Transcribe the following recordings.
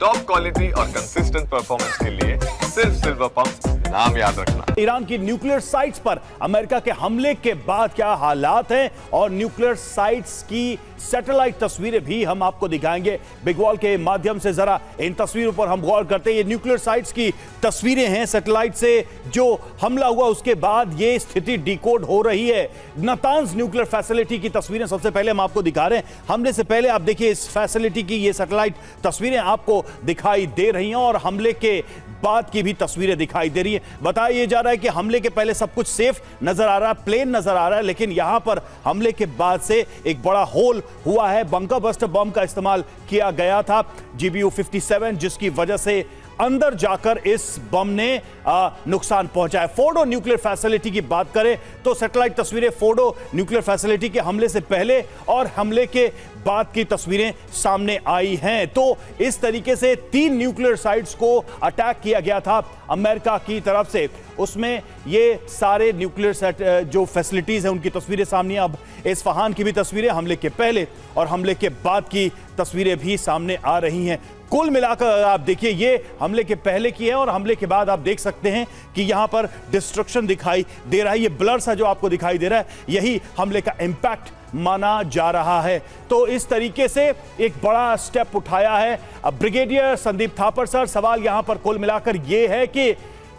Top quality और consistent performance के लिए सिर्फ सिल्वर पंप नाम याद रखना। ईरान की न्यूक्लियर साइट्स पर अमेरिका के हमले के बाद क्या हालात हैं और न्यूक्लियर साइट्स की सैटेलाइट तस्वीरें भी हम आपको दिखाएंगे बिग वॉल के माध्यम से। जरा इन तस्वीरों पर हम गौर करते हैं। ये न्यूक्लियर साइट्स की तस्वीरें हैं सैटेलाइट से जो हमला हुआ उसके बाद ये स्थिति डिकोड हो रही है। नातांज न्यूक्लियर फैसिलिटी की तस्वीरें सबसे पहले हम आपको दिखा रहे हैं। हमले से पहले आप देखिए इस फैसिलिटी की ये सैटेलाइट तस्वीरें आपको दिखाई दे रही हैं और हमले के बाद की भी तस्वीरें दिखाई दे रही है। बताया जा रहा है कि हमले के पहले सब कुछ सेफ नजर आ रहा है, प्लेन नजर आ रहा है, लेकिन यहां पर हमले के बाद से एक बड़ा होल हुआ है। बंकर बस्टर बम का इस्तेमाल किया गया था GBU-57, जिसकी वजह से अंदर जाकर इस बम ने नुकसान पहुंचाया। फोर्डो न्यूक्लियर फैसिलिटी की बात करें तो सैटेलाइट तस्वीरें फोर्डो न्यूक्लियर फैसिलिटी के हमले से पहले और हमले के बाद की तस्वीरें सामने आई हैं। तो इस तरीके से 3 न्यूक्लियर साइट्स को अटैक किया गया था अमेरिका की तरफ से। उसमें ये सारे न्यूक्लियर जो फैसिलिटीज हैं उनकी तस्वीरें सामने। अब इस्फहान की भी तस्वीरें, हमले के पहले और हमले के बाद की तस्वीरें भी सामने आ रही हैं। कुल मिलाकर आप देखिए ये हमले के पहले की है और हमले के बाद आप देख सकते हैं कि यहां पर डिस्ट्रक्शन दिखाई दे रहा है। ये ब्लर सा जो आपको दिखाई दे रहा है यही हमले का इंपैक्ट माना जा रहा है। तो इस तरीके से एक बड़ा स्टेप उठाया है ब्रिगेडियर संदीप थापर सर। सवाल यहां पर कुल मिलाकर यह है कि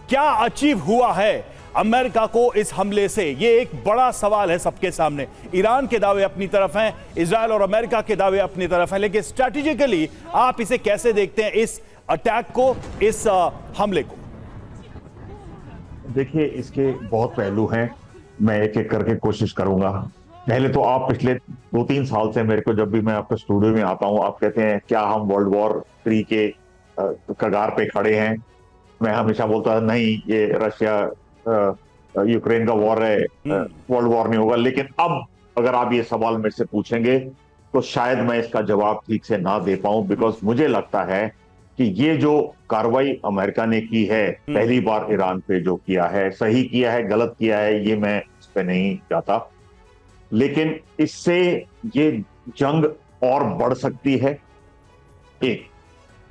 क्या अचीव हुआ है अमेरिका को इस हमले से? ये एक बड़ा सवाल है सबके सामने। ईरान के दावे अपनी तरफ हैं, इजराइल और अमेरिका के दावे अपनी तरफ हैं, लेकिन स्ट्रैटेजिकली आप इसे कैसे देखते हैं, इस अटैक को, इस हमले को? देखिए इसके बहुत पहलू हैं, मैं एक एक करके कोशिश करूंगा। पहले तो आप पिछले 2-3 साल से मेरे को जब भी मैं आपके स्टूडियो में आता हूं आप कहते हैं क्या हम वर्ल्ड वॉर 3 के कगार पे खड़े हैं। मैं हमेशा बोलता नहीं ये रशिया यूक्रेन का वॉर है, वर्ल्ड वॉर नहीं होगा। लेकिन अब अगर आप ये सवाल मेरे से पूछेंगे तो शायद मैं इसका जवाब ठीक से ना दे पाऊं, बिकॉज मुझे लगता है कि ये जो कार्रवाई अमेरिका ने की है पहली बार ईरान पे जो किया है, सही किया है गलत किया है ये मैं इस पे नहीं जाता, लेकिन इससे ये जंग और बढ़ सकती है। एक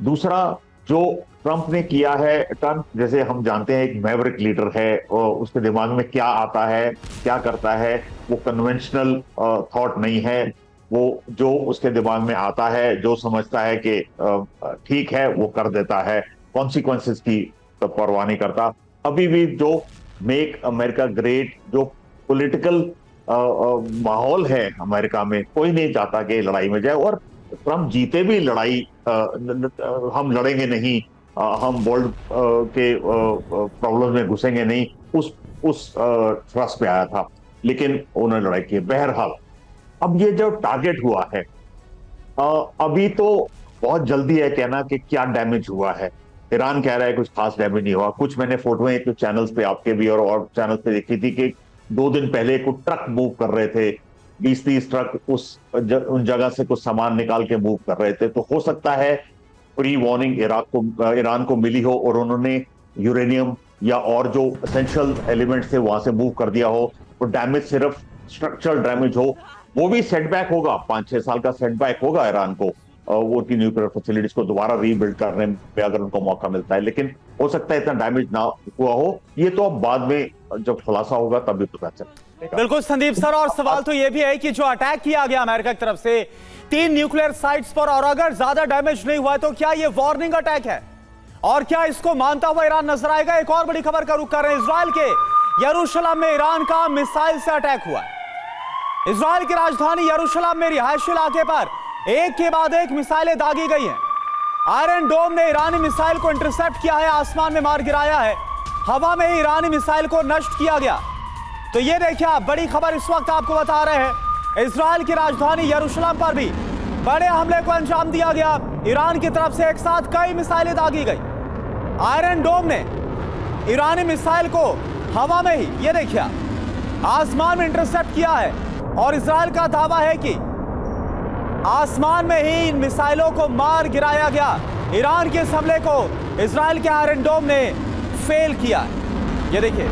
दूसरा जो ट्रंप ने किया है, ट्रंप जैसे हम जानते हैं एक मैवरिक लीडर है और उसके दिमाग में क्या आता है क्या करता है, वो कन्वेंशनल थॉट नहीं है। वो जो उसके दिमाग में आता है, जो समझता है कि ठीक है वो कर देता है, कॉन्सिक्वेंसेस की तो परवाह नहीं करता। अभी भी जो मेक अमेरिका ग्रेट जो पॉलिटिकल माहौल है अमेरिका में, कोई नहीं चाहता कि लड़ाई में जाए। और ट्रंप जीते भी लड़ाई हम लड़ेंगे नहीं, हम वर्ल्ड के प्रॉब्लम में घुसेंगे नहीं, उस ट्रस्ट पे आया था, लेकिन उन्होंने लड़ाई की। बहरहाल अब ये जो टारगेट हुआ है, अभी तो बहुत जल्दी है कहना कि क्या डैमेज हुआ है। ईरान कह रहा है कुछ खास डैमेज नहीं हुआ। कुछ मैंने फोटोएं कुछ चैनल्स पे आपके भी और चैनल्स पे देखी थी कि 2 दिन पहले कुछ ट्रक मूव कर रहे थे, 20-30 ट्रक उन जगह से कुछ सामान निकाल के मूव कर रहे थे। तो हो सकता है प्री वार्निंग ईरान को मिली हो और उन्होंने यूरेनियम या और जो एसेंशियल एलिमेंट्स थे वहां से मूव कर दिया हो। तो डैमेज सिर्फ स्ट्रक्चरल डैमेज हो, वो भी सेटबैक होगा, 5-6 साल का सेटबैक होगा ईरान को वो उनकी न्यूक्लियर फैसिलिटीज को दोबारा रीबिल्ड करने में अगर उनको मौका मिलता है। लेकिन हो सकता है इतना डैमेज ना हुआ हो, ये तो अब बाद में जब खुलासा होगा तभी पता चलेगा। बिल्कुल संदीप सर, और सवाल तो यह भी है कि जो अटैक किया गया अमेरिका की तरफ से 3 न्यूक्लियर साइट्स पर, और अगर ज्यादा डैमेज नहीं हुआ तो क्या यह वार्निंग अटैक है और क्या इसको मानता हुआ ईरान नजर आएगा? एक और बड़ी खबर का रुख कर रहे हैं। इजराइल के यरूशलेम में ईरान का मिसाइल से अटैक हुआ है। इजराइल की राजधानी यरूशलेम में रिहायशी इलाके पर एक के बाद एक मिसाइलें दागी गई हैं। आयरन डोम ने ईरानी मिसाइल को इंटरसेप्ट किया है, आसमान में मार गिराया है, हवा में ही ईरानी मिसाइल को नष्ट किया गया। तो ये देखिए आप, बड़ी खबर इस वक्त आपको बता रहे हैं। इजराइल की राजधानी यरूशलेम पर भी बड़े हमले को अंजाम दिया गया। ईरान की तरफ से एक साथ कई मिसाइलें दागी गई। आयरन डोम ने ईरानी मिसाइल को हवा में ही, ये देखिए आसमान में इंटरसेप्ट किया है और इजराइल का दावा है कि आसमान में ही इन मिसाइलों को मार गिराया गया। ईरान के इस हमले को इजराइल के आयरन डोम ने फेल किया। ये देखिए